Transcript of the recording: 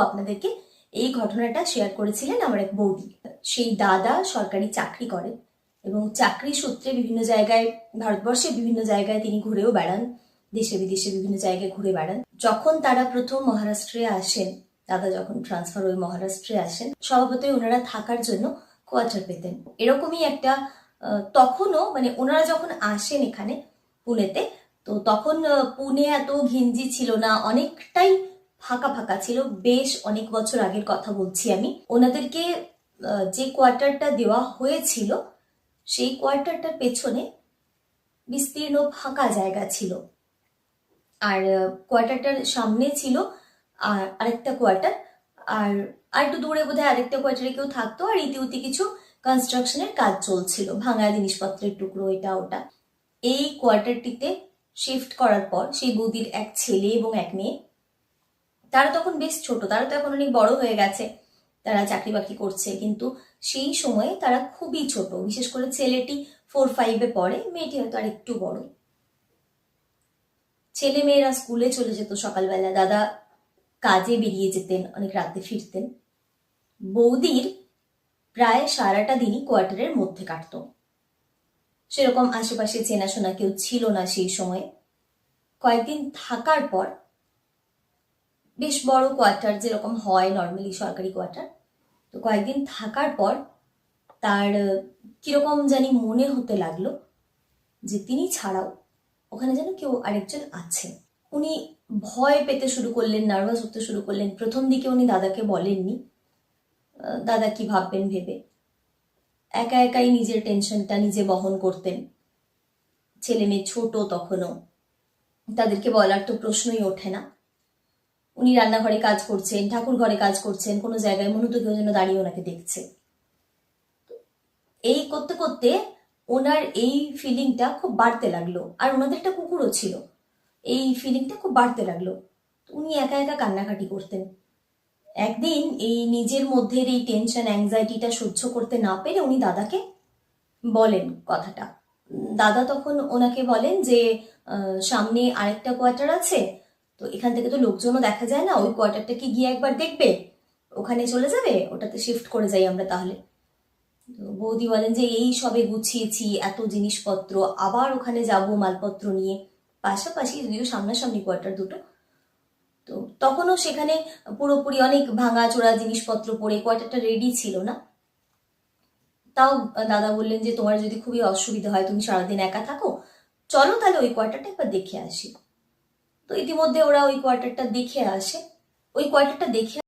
আপনাদেরকে এই ঘটনাটা শেয়ার করেছিলেন আমার এক বৌদি। সেই দাদা সরকারি চাকরি করে এবং চাকরি সূত্রে বিভিন্ন জায়গায়, ভারতবর্ষের বিভিন্ন জায়গায় তিনি ঘুরেও বেড়ান, দেশে বিদেশে বিভিন্ন জায়গায় ঘুরে বেড়ান। যখন তারা প্রথম মহারাষ্ট্রে আসেন, দাদা যখন ট্রান্সফার হয়ে মহারাষ্ট্রে আসেন, স্বভাবতই ওনারা থাকার জন্য কোয়ার্টার পেতেন। এরকমই একটা তখনও মানে ওনারা যখন আসেন এখানে পুনেতে, তো তখন পুনে এত ঘিঞ্জি ছিল না, অনেকটাই ফাঁকা ফাঁকা ছিল। বেশ অনেক বছর আগের কথা বলছি আমি। ওনাদেরকে যে কোয়ার্টারটা দেওয়া হয়েছিল সেই কোয়ার্টারটার পেছনে বিস্তীর্ণ ফাঁকা জায়গা ছিল, আর কোয়ার্টারটার সামনে ছিল আর আরেকটা কোয়ার্টার, আর একটু দূরে বোধহয় আরেকটা কোয়ার্টারে কেউ থাকতো, আর ইতিউতি কিছু কনস্ট্রাকশনের কাজ চলছিল, ভাঙা জিনিসপত্রের টুকরো এটা ওটা। এই কোয়ার্টারটিতে শিফট করার পর সেই বৌদির এক ছেলে এবং এক মেয়ে, তারা তখন বেশ ছোট, তারা তো এখন অনেক বড় হয়ে গেছে, তারা চাকরি বাকরি করছে, কিন্তু সেই সময়ে তারা খুবই ছোট। বিশেষ করে ছেলেটি 4-5-এ পড়ে, মেয়েটি হয়তো আর একটু বড়। ছেলে মেয়েরা স্কুলে চলে যেত সকালবেলা, দাদা কাজে বেরিয়ে যেতেন, অনেক রাতে ফিরতেন। বৌদির প্রায় সারাটা দিনই কোয়ার্টারের মধ্যে কাটত। সেরকম আশেপাশে চেনাশোনা কেউ ছিল না সেই সময়ে। কয়েকদিন থাকার পর, বেশ বড় কোয়ার্টার যেরকম হয় নর্মালি সরকারি কোয়ার্টার, তো কয়েকদিন থাকার পর তার কিরকম জানি মনে হতে লাগলো যে তিনি ছাড়াও ওখানে যেন কেউ আরেকজন আছে। উনি ভয় পেতে শুরু করলেন, নার্ভাস হতে শুরু করলেন। প্রথম দিকে উনি দাদাকে বলেননি, দাদা কি ভাববেন ভেবে একা একাই নিজের টেনশনটা নিজে বহন করতেন। ছেলে মেয়ে ছোট তখনও, তাদেরকে বলার তো প্রশ্নই ওঠে না। উনি রান্নাঘরে কাজ করছেন, ঠাকুর ঘরে কাজ করছেন, কোনো জায়গায় মনে তো কেউ যেন দাঁড়িয়ে ওনাকে দেখছে। এই করতে করতে ওনার এই ফিলিংটা খুব বাড়তে লাগলো, আর ওনাদের একটা কুকুরও ছিল। এই ফিলিংটা খুব বাড়তে লাগলো, উনি একা একা কান্নাকাটি করতেন। একদিন এই নিজের মধ্যের এই টেনশন অ্যাংজাইটিটা সহ্য করতে না পেরে উনি দাদাকে বলেন কথাটা। দাদা তখন ওনাকে বলেন যে সামনে আরেকটা কোয়ার্টার আছে, তো এখান থেকে তো লোকজনও দেখা যায় না, ওই কোয়ার্টারটাকে গিয়ে একবার দেখবে, ওখানে চলে যাবে, ওটাতে শিফট করে যাই আমরা তাহলে। বৌদি বলেন যে এই সবে গুছিয়েছি এত জিনিসপত্র, আবার ওখানে যাব মালপত্র নিয়ে, পাশাপাশি যদিও সামনাসামনি কোয়ার্টার দুটো, তো তখনও সেখানে পুরোপুরি অনেক ভাঙা চোরা জিনিসপত্র পড়ে কোয়ার্টারটা রেডি ছিল না। তাও দাদা বললেন যে তোমার যদি খুবই অসুবিধা হয়, তুমি সারাদিন একা থাকো, চলো তাহলে ওই কোয়ার্টারটা একবার দেখে আসি। তো ইতিমধ্যে ওরা ওই কোয়ার্টারটা দেখে আসে। ওই কোয়ার্টারটা দেখে